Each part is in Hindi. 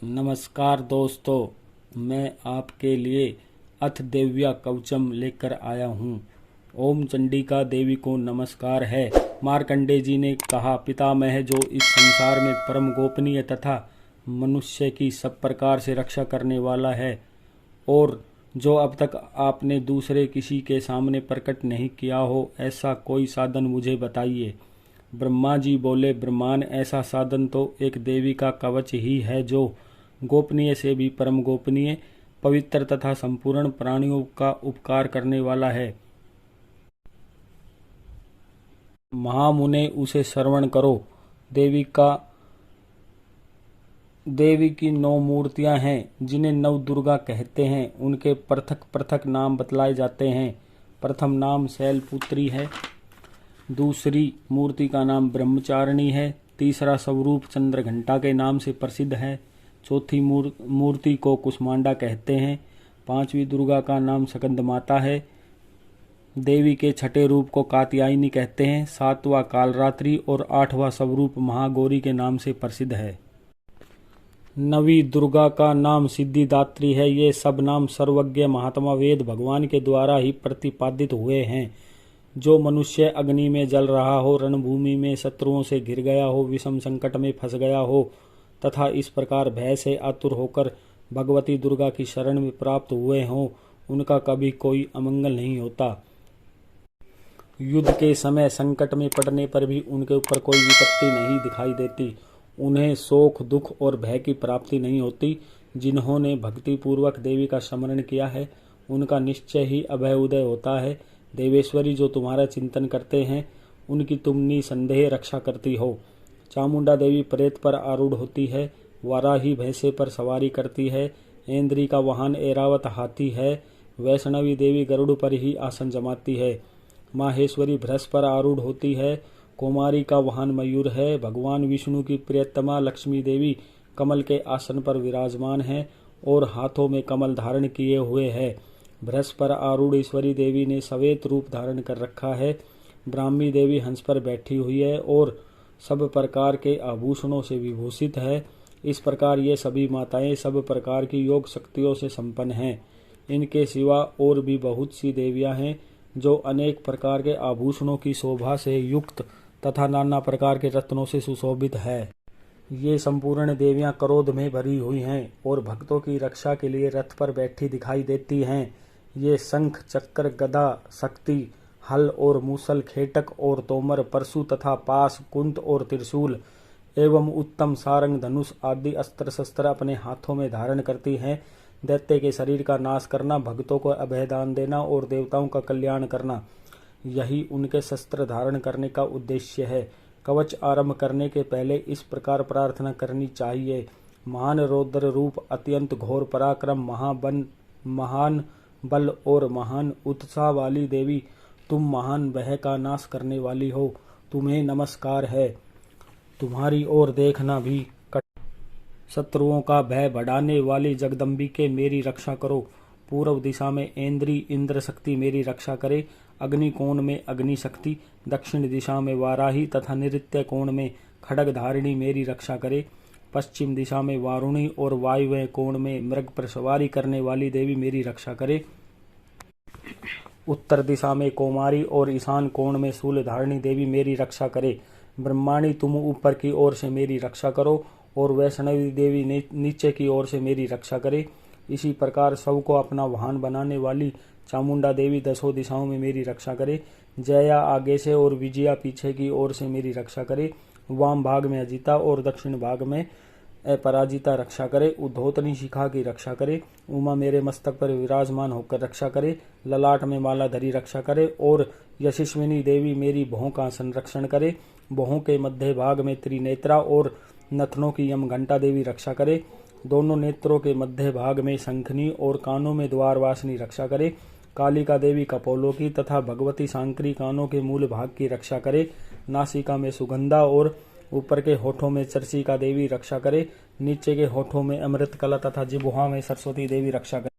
नमस्कार दोस्तों, मैं आपके लिए अथ देव्या कवचम लेकर आया हूँ। ओम चंडिका देवी को नमस्कार है। मार्कंडे जी ने कहा, पितामह जो इस संसार में परम गोपनीय तथा मनुष्य की सब प्रकार से रक्षा करने वाला है और जो अब तक आपने दूसरे किसी के सामने प्रकट नहीं किया हो, ऐसा कोई साधन मुझे बताइए। ब्रह्मा जी बोले, ब्रह्मान, ऐसा साधन तो एक देवी का कवच ही है जो गोपनीय से भी परम गोपनीय, पवित्र तथा संपूर्ण प्राणियों का उपकार करने वाला है। महामुने, उसे श्रवण करो। देवी की 9 मूर्तियां हैं जिन्हें नव दुर्गा कहते हैं। उनके पृथक पृथक नाम बतलाए जाते हैं। प्रथम नाम शैलपुत्री है, दूसरी मूर्ति का नाम ब्रह्मचारिणी है, तीसरा स्वरूप चंद्रघंटा के नाम से प्रसिद्ध है, चौथी मूर्ति को कुष्मांडा कहते हैं, पांचवी दुर्गा का नाम स्कंद माता है, देवी के छठे रूप को कात्यायनी कहते हैं, सातवां कालरात्रि और आठवां स्वरूप महागौरी के नाम से प्रसिद्ध है। नवी दुर्गा का नाम सिद्धिदात्री है। ये सब नाम सर्वज्ञ महात्मा वेद भगवान के द्वारा ही प्रतिपादित हुए हैं। जो मनुष्य अग्नि में जल रहा हो, रणभूमि में शत्रुओं से घिर गया हो, विषम संकट में फंस गया हो तथा इस प्रकार भय से आतुर होकर भगवती दुर्गा की शरण में प्राप्त हुए हों, उनका कभी कोई अमंगल नहीं होता। युद्ध के समय संकट में पड़ने पर भी उनके ऊपर कोई विपत्ति नहीं दिखाई देती। उन्हें शोक, दुख और भय की प्राप्ति नहीं होती। जिन्होंने भक्ति पूर्वक देवी का स्मरण किया है, उनका निश्चय ही अभय उदय होता है। देवेश्वरी, जो तुम्हारा चिंतन करते हैं, उनकी तुम निसंदेह रक्षा करती हो। चामुंडा देवी प्रेत पर आरूढ़ होती है, वाराही भैंसे पर सवारी करती है, ऐन्द्री का वाहन ऐरावत हाथी है, वैष्णवी देवी गरुड़ पर ही आसन जमाती है, माहेश्वरी भ्रश पर आरूढ़ होती है, कुमारी का वाहन मयूर है, भगवान विष्णु की प्रियतमा लक्ष्मी देवी कमल के आसन पर विराजमान है और हाथों में कमल धारण किए हुए है। भ्रश पर आरूढ़ ईश्वरी देवी ने सवेत रूप धारण कर रखा है। ब्राह्मी देवी हंस पर बैठी हुई है और सब प्रकार के आभूषणों से विभूषित है। इस प्रकार ये सभी माताएं सब प्रकार की योग शक्तियों से संपन्न हैं। इनके सिवा और भी बहुत सी देवियां हैं जो अनेक प्रकार के आभूषणों की शोभा से युक्त तथा नाना प्रकार के रत्नों से सुशोभित है। ये संपूर्ण देवियां क्रोध में भरी हुई हैं और भक्तों की रक्षा के लिए रथ पर बैठी दिखाई देती हैं। ये शंख, चक्र, गदा, शक्ति, हल और मूसल, खेटक और तोमर, परशु तथा पास, कुंत और त्रिशूल एवं उत्तम सारंग, धनुष आदि अस्त्र शस्त्र अपने हाथों में धारण करती हैं। दैत्य के शरीर का नाश करना, भक्तों को अभयदान देना और देवताओं का कल्याण करना, यही उनके शस्त्र धारण करने का उद्देश्य है। कवच आरंभ करने के पहले इस प्रकार प्रार्थना करनी चाहिए। महान रौद्र रूप, अत्यंत घोर पराक्रम, महान बल और महान उत्साह वाली देवी, तुम महान भय का नाश करने वाली हो, तुम्हें नमस्कार है। तुम्हारी ओर देखना भी शत्रुओं का भय बढ़ाने वाली जगदम्बिके, मेरी रक्षा करो। पूर्व दिशा में ऐन्द्री इंद्र शक्ति मेरी रक्षा करे। अग्नि कोण में अग्नि शक्ति, दक्षिण दिशा में वाराही तथा नृत्य कोण में खड्ग धारिणी मेरी रक्षा करे। पश्चिम दिशा में वारुणी और वायव्य कोण में मृग पर सवारी करने वाली देवी मेरी रक्षा करे। उत्तर दिशा में कौमारी और ईशान कोण में शूल धारिणी देवी मेरी रक्षा करे। ब्रह्माणी, तुम ऊपर की ओर से मेरी रक्षा करो और वैष्णवी देवी नीचे की ओर से मेरी रक्षा करे। इसी प्रकार सब को अपना वाहन बनाने वाली चामुंडा देवी दसों दिशाओं में मेरी रक्षा करे। जया आगे से और विजया पीछे की ओर से मेरी रक्षा करे। वाम भाग में अजिता और दक्षिण भाग में अपराजिता रक्षा करे। उद्धोतनी शिखा की रक्षा करे। उमा मेरे मस्तक पर विराजमान होकर रक्षा करे। ललाट में माला धरी रक्षा करे और यशस्विनी देवी मेरी भौं का संरक्षण करे। भौं के मध्य भाग में त्रिनेत्रा और नथनों की यम घंटा देवी रक्षा करे। दोनों नेत्रों के मध्य भाग में शंखनी और कानों में द्वारवासिनी रक्षा करे। कालिका देवी कपोलों की तथा भगवती सांकरी कानों के मूल भाग की रक्षा करे। नासिका में सुगंधा और ऊपर के होठों में चर्चिका देवी रक्षा करे। नीचे के होठों में अमृत कला तथा जिह्वा में सरस्वती देवी रक्षा करे।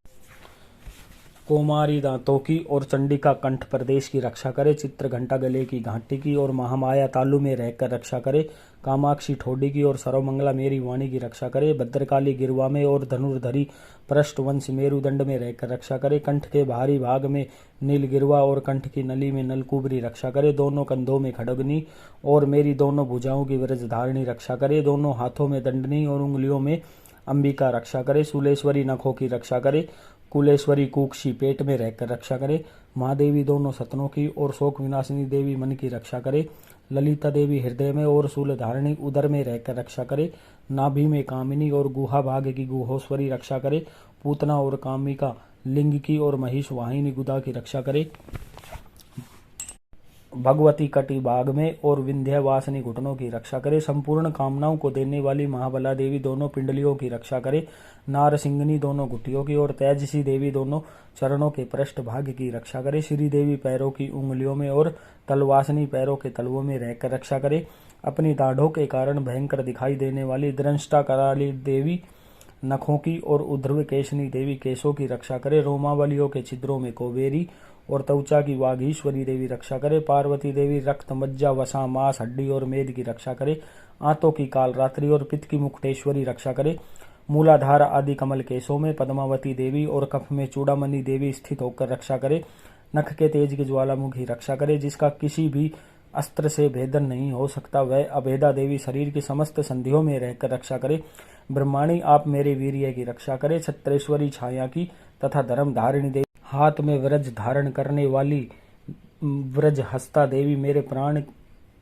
कोमारी दांतों की और चंडिका कंठ प्रदेश की रक्षा करे। चित्र घंटा गले की घाटी की और महामाया तालु में रहकर रक्षा करे। कामाक्षी ठोडी की और सर्वमंगला मेरी वाणी की रक्षा करे। भद्रकाली गिरवा में और धनुर्धरी पृष्ठवंश मेरुदंड में रहकर रक्षा करे। कंठ के बाहरी भाग में नील गिरवा और कंठ की नली में नलकुबरी रक्षा करे। दोनों कंधों में खड्गनी और मेरी दोनों भुजाओं की वज्रधारिणी रक्षा करे। दोनों हाथों में दंडनी और उंगलियों में अंबिका रक्षा करे। शूलेश्वरी नखों की रक्षा करे। कुलेश्वरी कुक्षी पेट में रहकर रक्षा करे। महादेवी दोनों सतनों की और शोक विनाशिनी देवी मन की रक्षा करे। ललिता देवी हृदय में और शूलधारिणी उदर में रहकर रक्षा करे। नाभि में कामिनी और गुहा भाग की गुहोश्वरी रक्षा करे। पूतना और कामिका लिंग की और महिष वाहिनी गुदा की रक्षा करे। भगवती कटी भाग में और विंध्यवासिनी घुटनों की रक्षा करे। संपूर्ण कामनाओं को देने वाली महाबला देवी दोनों पिंडलियों की रक्षा करे। नारसिंगनी दोनों घुटियों की और तेजसी देवी दोनों चरणों के पृष्ठ भाग की रक्षा करे। श्री देवी पैरों की उंगलियों में और तलवासनी पैरों के तलवों में रहकर रक्षा करे। अपनी दाढ़ों के कारण भयंकर दिखाई देने वाली दृष्टा कराली देवी नखों की और उध्रव केशनी देवी केशों की रक्षा करे। रोमावलियों के छिद्रों में कोबेरी और त्वचा की वाघीश्वरी देवी रक्षा करे। पार्वती देवी रक्त मज्जा वसा मांस हड्डी और मेद की रक्षा करे। आंतों की कालरात्रि और पित्त की मुक्तेश्वरी रक्षा करे। मूलाधार आदि कमल केशों में पद्मावती देवी और कफ में चूड़ामणि देवी स्थित होकर रक्षा करे। नख के तेज की ज्वालामुखी रक्षा करे। जिसका किसी भी अस्त्र से भेदन नहीं हो सकता, वह अभेदा देवी शरीर की समस्त संधियों में रहकर रक्षा करे। ब्रह्माणी आप मेरे वीर्य की रक्षा करे। छत्रेश्वरी छाया की तथा धर्म धारिणी देवी हाथ में व्रज धारण करने वाली व्रज हस्ता देवी मेरे प्राण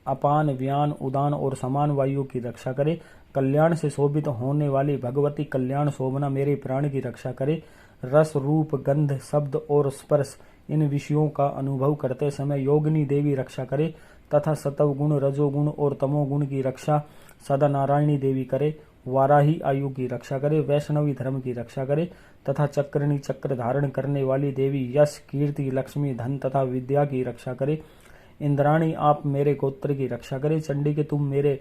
अपान व्यान उदान और समान वायु की रक्षा करे। कल्याण से शोभित होने वाली भगवती कल्याण शोभना मेरे प्राण की रक्षा करे। रस रूप गंध शब्द और स्पर्श इन विषयों का अनुभव करते समय योगिनी देवी रक्षा करे तथा सतव गुण रजोगुण और तमोगुण की रक्षा सदा नारायणी देवी करे। वाराही आयु की रक्षा करे। वैष्णवी धर्म की रक्षा करे तथा चक्रणी चक्र धारण करने वाली देवी यश कीर्ति लक्ष्मी धन तथा विद्या की रक्षा करे। इंद्राणी आप मेरे गोत्र की रक्षा करे। चंडी के तुम मेरे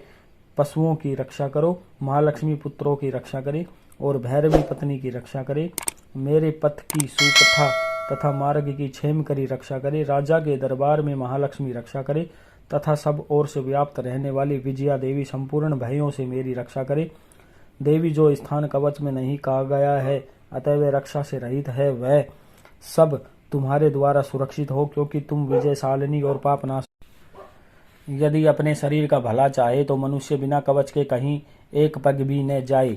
पशुओं की रक्षा करो। महालक्ष्मी पुत्रों की रक्षा करे और भैरवी पत्नी की रक्षा करे। मेरे पथ की सुकथा तथा मार्ग की क्षेम करी रक्षा करे। राजा के दरबार में महालक्ष्मी रक्षा करे तथा सब ओर से व्याप्त रहने वाली विजया देवी संपूर्ण भयों से मेरी रक्षा करे। देवी जो स्थान कवच में नहीं कहा गया है अतः वह रक्षा से रहित है, वह सब तुम्हारे द्वारा सुरक्षित हो, क्योंकि तुम विजयशालिनी और पापनाश। यदि अपने शरीर का भला चाहे तो मनुष्य बिना कवच के कहीं एक पग भी न जाए।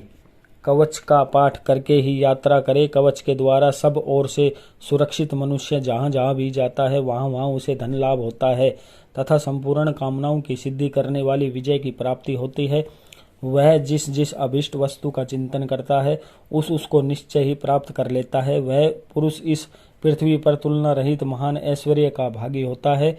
कवच का पाठ करके ही यात्रा करे। कवच के द्वारा सब ओर से सुरक्षित मनुष्य जहाँ जहाँ भी जाता है वहाँ वहाँ उसे धन लाभ होता है तथा संपूर्ण कामनाओं की सिद्धि करने वाली विजय की प्राप्ति होती है। वह जिस जिस अभिष्ट वस्तु का चिंतन करता है उसको निश्चय ही प्राप्त कर लेता है। वह पुरुष इस पृथ्वी पर तुलना रहित महान ऐश्वर्य का भागी होता है।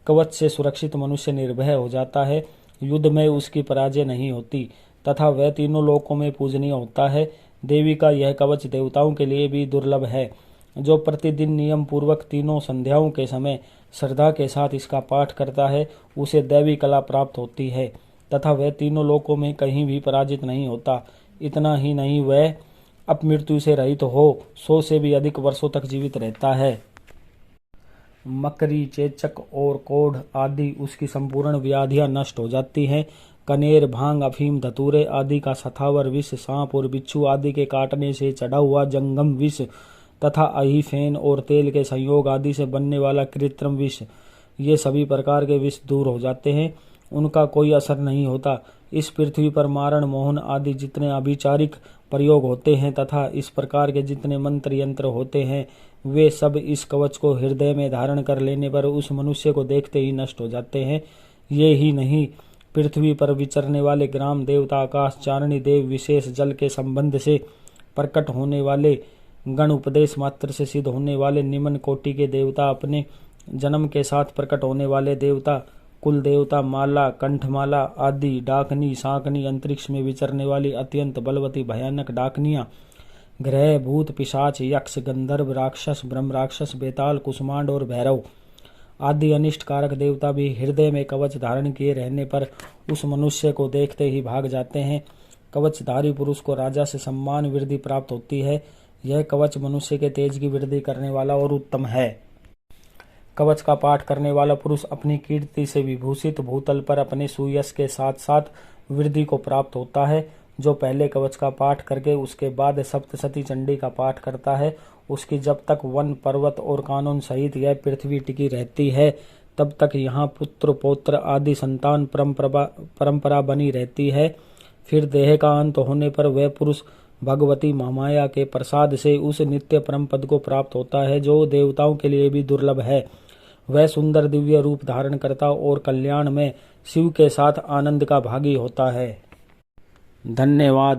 कवच से सुरक्षित मनुष्य निर्भय हो जाता है। युद्ध में उसकी पराजय नहीं होती तथा वह तीनों लोकों में पूजनीय होता है। देवी का यह कवच देवताओं के लिए भी दुर्लभ है। जो प्रतिदिन नियम पूर्वक तीनों संध्याओं के समय श्रद्धा के साथ इसका पाठ करता है उसे दैवी कला प्राप्त होती है तथा वह तीनों लोकों में कहीं भी पराजित नहीं होता। इतना ही नहीं, वह अपमृत्यु से रहित हो 100 से भी अधिक वर्षों तक जीवित रहता है। मकरी चेचक और कोढ़ आदि उसकी संपूर्ण व्याधियां नष्ट हो जाती हैं। कनेर भांग अफीम धतूरे आदि का सथावर विष, सांप और बिच्छू आदि के काटने से चढ़ा हुआ जंगम विष तथा अहीफेन और तेल के संयोग आदि से बनने वाला कृत्रिम विष, ये सभी प्रकार के विष दूर हो जाते हैं, उनका कोई असर नहीं होता। इस पृथ्वी पर मारण मोहन आदि जितने अभिचारिक प्रयोग होते हैं तथा इस प्रकार के जितने मंत्र यंत्र होते हैं वे सब इस कवच को हृदय में धारण कर लेने पर उस मनुष्य को देखते ही नष्ट हो जाते हैं। ये ही नहीं, पृथ्वी पर विचरने वाले ग्राम देवता, आकाश चारणी देव, विशेष जल के संबंध से प्रकट होने वाले गण, उपदेश मात्र से सिद्ध होने वाले निम्न कोटि के देवता, अपने जन्म के साथ प्रकट होने वाले देवता, कुल देवता, माला, कंठमाला आदि, डाकनी, सांकनी, अंतरिक्ष में विचरने वाली अत्यंत बलवती भयानक डाकनियां, ग्रह, भूत, पिशाच, यक्ष, गंधर्व, राक्षस, ब्रह्म राक्षस, बेताल, कुष्मांड और भैरव आदि अनिष्ट कारक देवता भी हृदय में कवच धारण किए रहने पर उस मनुष्य को देखते ही भाग जाते हैं। कवचधारी पुरुष को राजा से सम्मान वृद्धि प्राप्त होती है। यह कवच मनुष्य के तेज की वृद्धि करने वाला और उत्तम है। कवच का पाठ करने वाला पुरुष अपनी कीर्ति से विभूषित भूतल पर अपने सुयश के साथ साथ वृद्धि को प्राप्त होता है। जो पहले कवच का पाठ करके उसके बाद सप्तशती चंडी का पाठ करता है, उसकी जब तक वन पर्वत और कानून सहित यह पृथ्वी टिकी रहती है, तब तक यहाँ पुत्र पौत्र आदि संतान परंपरा बनी रहती है। फिर देह का अंत होने पर वह पुरुष भगवती महामाया के प्रसाद से उस नित्य परम पद को प्राप्त होता है, जो देवताओं के लिए भी दुर्लभ है। वह सुंदर दिव्य रूप धारण करता और कल्याण में शिव के साथ आनंद का भागी होता है। धन्यवाद।